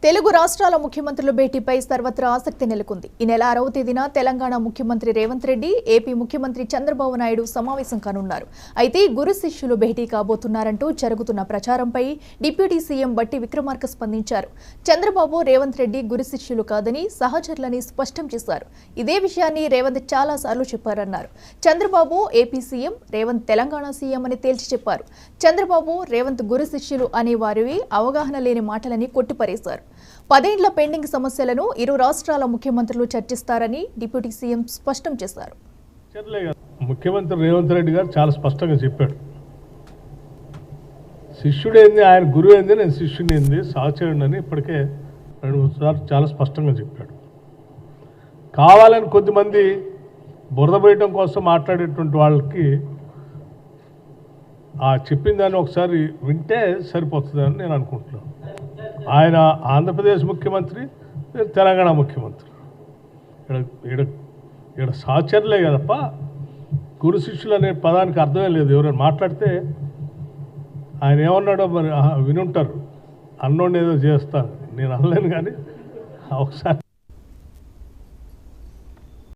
తెలుగు రాష్ట్రాల ముఖ్యమంత్రుల భేటీపై సర్వత్రా ఆసక్తి నెలకొంది. ఈ నెల 6వ తేదీన తెలంగాణ ముఖ్యమంత్రి రేవంత్ రెడ్డి, ఏపీ ముఖ్యమంత్రి చంద్రబాబు నాయుడు సమావేశం కానున్నారు. అయితే గురు శిష్యులు భేటీ కాబోతున్నారంటూ జరుగుతున్న ప్రచారంపై డిప్యూటీ సీఎం బట్టి విక్రమార్క స్పందించారు. చంద్రబాబు, రేవంత్ రెడ్డి గురు శిష్యులు కాదని సహచరులని స్పష్టం చేశారు. ఇదే విషయాన్ని రేవంత్ చాలా సార్లు చెప్పారన్నారు. Chandrababu AP CM, Revanth Telangana CM అని తేల్చి చెప్పారు. చంద్రబాబు, రేవంత్ గురు శిష్యులు అనే వారివి అవగాహన లేని మాటలని కొట్టిపారేశారు. 10 ఏళ్ల పెండింగ్ సమస్యలను ఇరు రాష్ట్రాల ముఖ్యమంత్రులు చర్చిస్తారని డిప్యూటీ సీఎం స్పష్టం చేశారు. ముఖ్యమంత్రి రేవంత్ రెడ్డి గారు చాలా స్పష్టంగా చెప్పాడు. శిష్యుడేంది, ఆయన గురువు ఏంది, నేను శిష్యుని ఏంది, సహచరుడు అని ఇప్పటికే 2-3 సార్లు చాలా స్పష్టంగా చెప్పాడు. కావాలని కొద్దిమంది బురద వేయడం కోసం మాట్లాడేటువంటి వాళ్ళకి ఆ చెప్పిన దాన్ని ఒకసారి వింటే సరిపోతుందని నేను అనుకుంటున్నాను. ఆయన ఆంధ్రప్రదేశ్ ముఖ్యమంత్రి, తెలంగాణ ముఖ్యమంత్రి. ఇక్కడ సహచరులే కదప్ప గురు శిష్యులు అనే పదానికి అర్థమే లేదు. ఎవరైనా మాట్లాడితే ఆయన ఏమన్నాడో మరి వినుంటారు. అన్నోడిని ఏదో చేస్తాను, నేను అనలేను. కానీ ఒకసారి